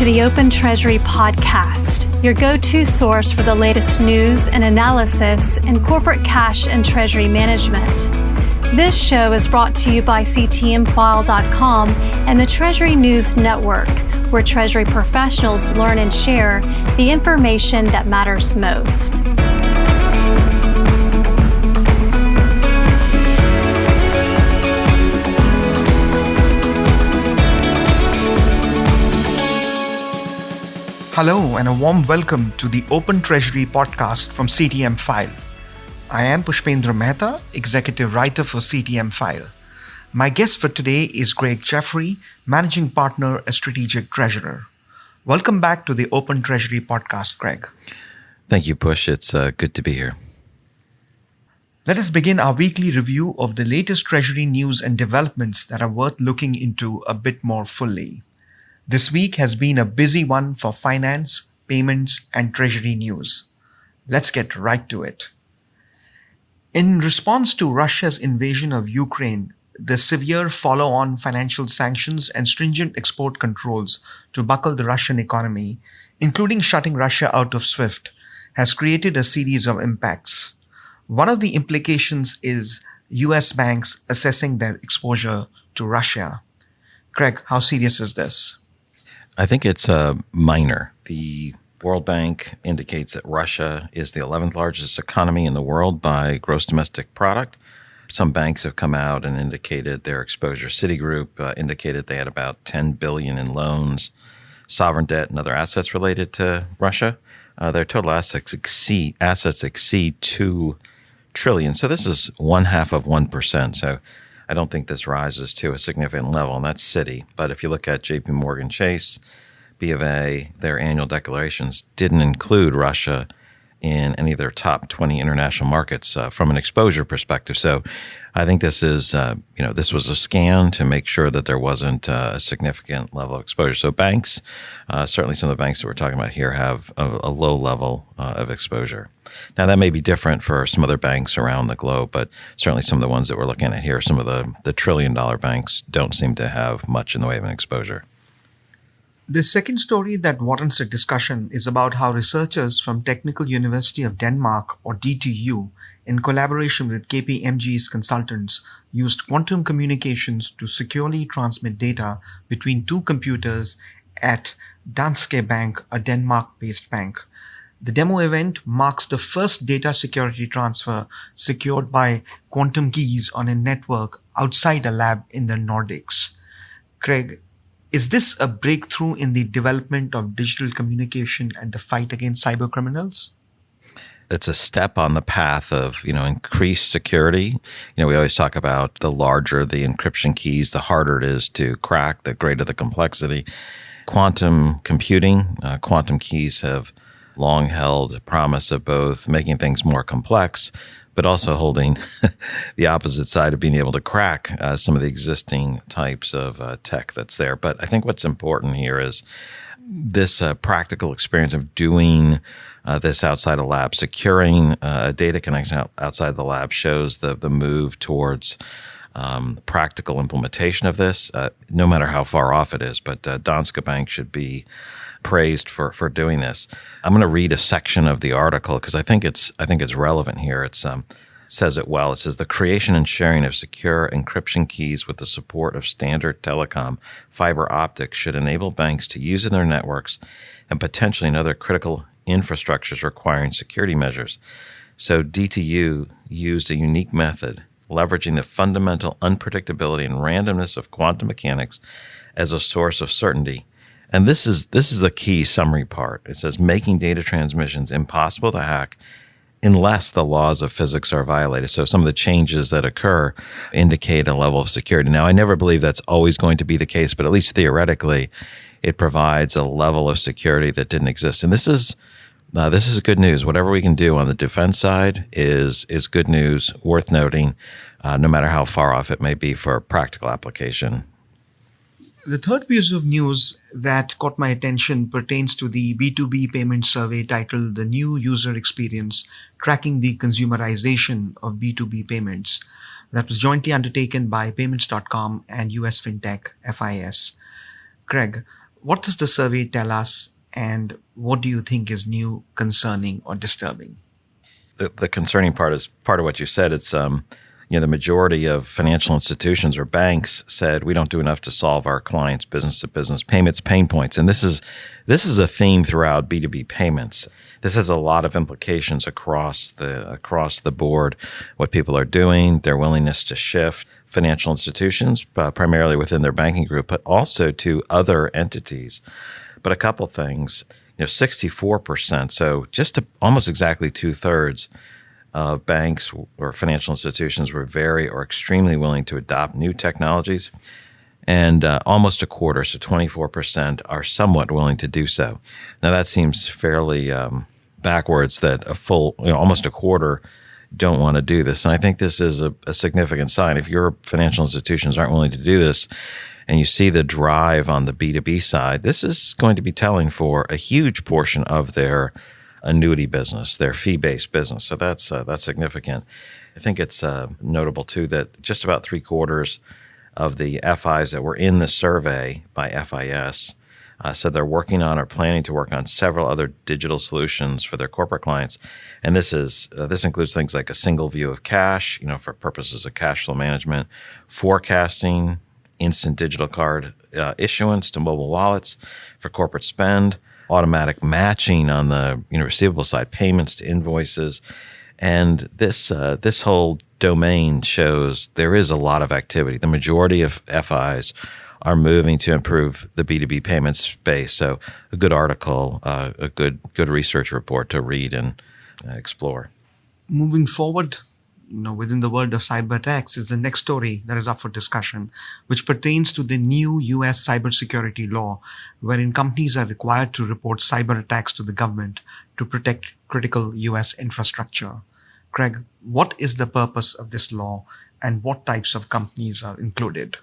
to the Open Treasury podcast, your go-to source for the latest news and analysis in corporate cash and treasury management. This show is brought to you by CTMfile.com and the Treasury News Network, where Treasury professionals learn and share the information that matters most. Hello and a warm welcome to the Open Treasury podcast from CTMfile. I am Pushpendra Mehta, Executive Writer for CTMfile. My guest for today is Craig Jeffery, Managing Partner and Strategic Treasurer. Welcome back to the Open Treasury podcast, Craig. Thank you, Push. It's good to be here. Let us begin our weekly review of the latest Treasury news and developments that are worth looking into a bit more fully. This week has been a busy one for finance, payments, and Treasury news. Let's get right to it. In response to Russia's invasion of Ukraine, the severe follow-on financial sanctions and stringent export controls to buckle the Russian economy, including shutting Russia out of SWIFT, has created a series of impacts. One of the implications is US banks assessing their exposure to Russia. Craig, how serious is this? I think it's minor. The World Bank indicates that Russia is the 11th largest economy in the world by gross domestic product. Some banks have come out and indicated their exposure. Citigroup indicated they had about $10 billion in loans, sovereign debt, and other assets related to Russia. Their total assets exceed $2 trillion. So this is 0.5%. So I don't think this rises to a significant level, and that's Citi. But if you look at JP Morgan Chase, B of A, their annual declarations didn't include Russia in any of their top 20 international markets from an exposure perspective. So I think this is, this was a scan to make sure that there wasn't a significant level of exposure. So banks, certainly some of the banks that we're talking about here have a low level of exposure. Now, that may be different for some other banks around the globe, but certainly some of the ones that we're looking at here, some of the trillion-dollar banks don't seem to have much in the way of an exposure. The second story that warrants a discussion is about how researchers from Technical University of Denmark, or DTU, in collaboration with KPMG's consultants, used quantum communications to securely transmit data between two computers at Danske Bank, a Denmark-based bank. The demo event marks the first data security transfer secured by quantum keys on a network outside a lab in the Nordics. Craig, is this a breakthrough in the development of digital communication and the fight against cybercriminals? It's a step on the path of, increased security. We always talk about the larger the encryption keys, the harder it is to crack, the greater the complexity. Quantum computing, quantum keys have long held the promise of both making things more complex, but also holding the opposite side of being able to crack some of the existing types of tech that's there. But I think what's important here is this practical experience of doing this outside a lab, securing a data connection outside the lab shows the move towards practical implementation of this, no matter how far off it is. But Danske Bank should be praised for doing this. I'm going to read a section of the article because I think it's relevant here. It says it well. It says the creation and sharing of secure encryption keys with the support of standard telecom fiber optics should enable banks to use in their networks and potentially in other critical infrastructures requiring security measures. So DTU used a unique method, leveraging the fundamental unpredictability and randomness of quantum mechanics as a source of certainty. And this is the key summary part. It says making data transmissions impossible to hack unless the laws of physics are violated. So some of the changes that occur indicate a level of security. Now, I never believe that's always going to be the case, but at least theoretically, it provides a level of security that didn't exist. And this is good news. Whatever we can do on the defense side is good news, worth noting, no matter how far off it may be for practical application. The third piece of news that caught my attention pertains to the B2B payment survey titled The New User Experience, Tracking the Consumerization of B2B Payments, that was jointly undertaken by Payments.com and US FinTech FIS. Craig, What does the survey tell us, and what do you think is new, concerning, or disturbing? The concerning part is part of what you said. It's the majority of financial institutions or banks said we don't do enough to solve our clients' business-to-business payments pain points, and this is a theme throughout B2B payments. This has a lot of implications across the board. What people are doing, their willingness to shift financial institutions, primarily within their banking group, but also to other entities. But a couple things, 64%, so just almost exactly 2/3 of banks or financial institutions were very or extremely willing to adopt new technologies, and almost a quarter, so 24%, are somewhat willing to do so. Now that seems fairly backwards that almost a quarter don't want to do this. And I think this is a significant sign. If your financial institutions aren't willing to do this, and you see the drive on the B2B side, this is going to be telling for a huge portion of their annuity business, their fee-based business. So that's significant. I think it's notable too that just about 3/4 of the FIs that were in the survey by FIS said they're working on or planning to work on several other digital solutions for their corporate clients. And this includes things like a single view of cash, for purposes of cash flow management, forecasting, instant digital card issuance to mobile wallets for corporate spend, automatic matching on the receivable side, payments to invoices. And this whole domain shows there is a lot of activity. The majority of FIs are moving to improve the B2B payments space. So a good article, a good research report to read and explore. Moving forward, within the world of cyberattacks is the next story that is up for discussion, which pertains to the new U.S. cybersecurity law, wherein companies are required to report cyber attacks to the government to protect critical U.S. infrastructure. Craig, what is the purpose of this law, and what types of companies are included?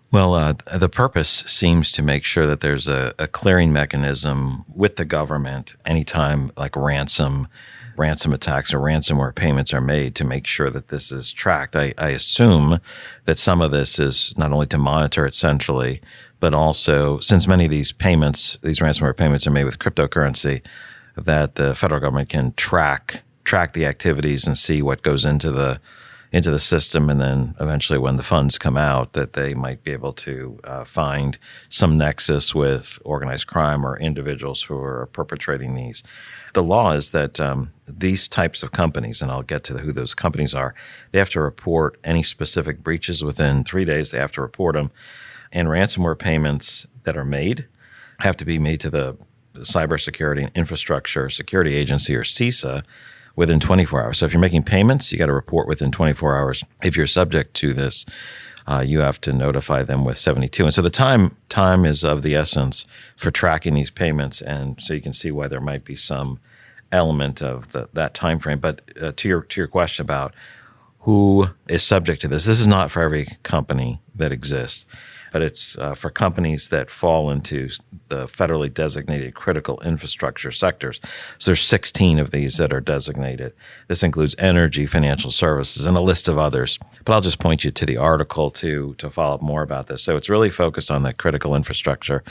Well, the purpose seems to make sure that there's a clearing mechanism with the government anytime like ransom attacks or ransomware payments are made, to make sure that this is tracked. I assume that some of this is not only to monitor it centrally, but also, since many of these ransomware payments are made with cryptocurrency, that the federal government can track the activities and see what goes into the system, and then eventually when the funds come out, that they might be able to find some nexus with organized crime or individuals who are perpetrating these. The law is that these types of companies, and I'll get to who those companies are, they have to report any specific breaches within 3 days. They have to report them. And ransomware payments that are made have to be made to the Cybersecurity and Infrastructure Security Agency, or CISA, within 24 hours. So if you're making payments, you got to report within 24 hours. If you're subject to this, you have to notify them with 72. And so the time is of the essence for tracking these payments. And so you can see why there might be some element of that time frame. But to your question about who is subject to this is not for every company that exists, but it's for companies that fall into the federally designated critical infrastructure sectors. So there's 16 of these that are designated. This includes energy, financial services, and a list of others. But I'll just point you to the article to follow up more about this. So it's really focused on the critical infrastructure.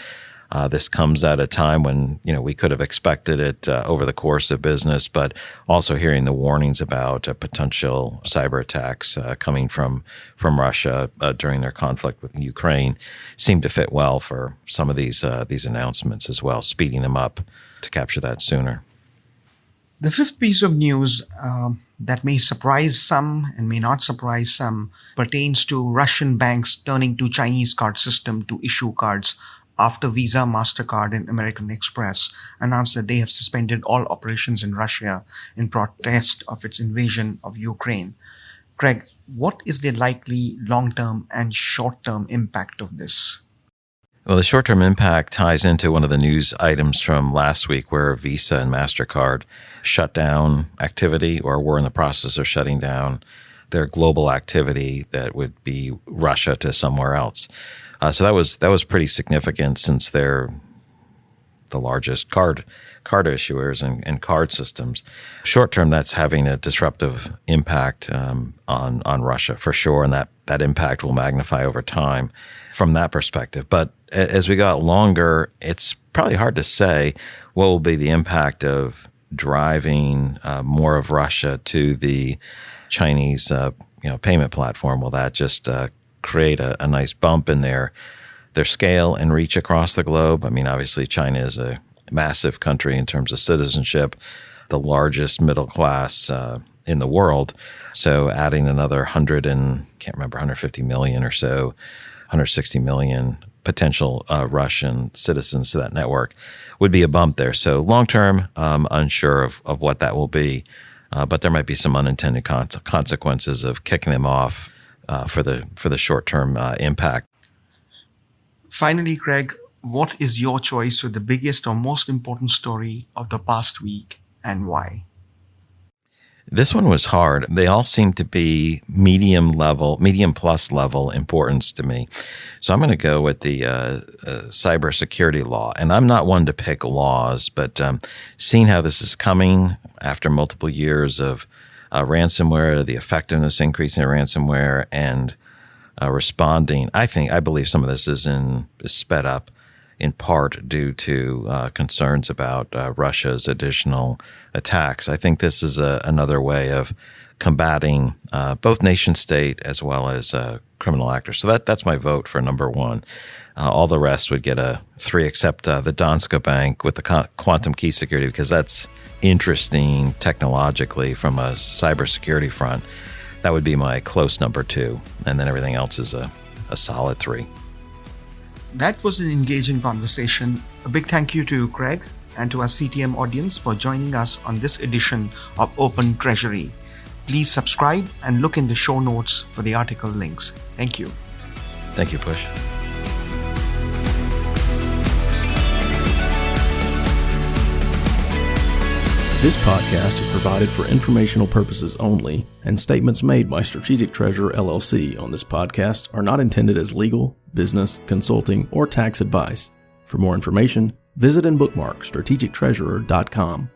This comes at a time when we could have expected it over the course of business, but also hearing the warnings about potential cyber attacks coming from Russia during their conflict with Ukraine seemed to fit well for some of these announcements as well, speeding them up to capture that sooner. The fifth piece of news that may surprise some and may not surprise some pertains to Russian banks turning to Chinese card system to issue cards after Visa, Mastercard, and American Express announced that they have suspended all operations in Russia in protest of its invasion of Ukraine. Craig, what is the likely long-term and short-term impact of this? Well, the short-term impact ties into one of the news items from last week, where Visa and Mastercard shut down activity, or were in the process of shutting down their global activity that would be Russia to somewhere else. So that was pretty significant, since they're the largest card issuers and card systems. Short term, that's having a disruptive impact on Russia for sure, and that impact will magnify over time from that perspective. But as we go out longer, it's probably hard to say what will be the impact of driving more of Russia to the Chinese payment platform. Will that just create a nice bump in their scale and reach across the globe? I mean, obviously, China is a massive country in terms of citizenship, the largest middle class in the world. So adding another 150 million or so, 160 million potential Russian citizens to that network would be a bump there. So long term, unsure of what that will be, but there might be some unintended consequences of kicking them off for the short term impact. Finally, Craig, what is your choice for the biggest or most important story of the past week and why? This one was hard. They all seem to be medium plus level importance to me. So I'm going to go with the cybersecurity law. And I'm not one to pick laws, but seeing how this is coming after multiple years of ransomware, the effectiveness increasing in ransomware, and responding, I believe some of this is sped up in part due to concerns about Russia's additional attacks. I think this is another way of combating both nation state as well as criminal actors. So that's my vote for number one. All the rest would get a 3, except the Danske Bank with the quantum key security, because that's interesting technologically from a cybersecurity front. That would be my close number 2. And then everything else is a solid 3. That was an engaging conversation. A big thank you to Craig and to our CTM audience for joining us on this edition of Open Treasury. Please subscribe and look in the show notes for the article links. Thank you. Thank you, Push. This podcast is provided for informational purposes only, and statements made by Strategic Treasurer LLC on this podcast are not intended as legal, business, consulting, or tax advice. For more information, visit and bookmark strategictreasurer.com.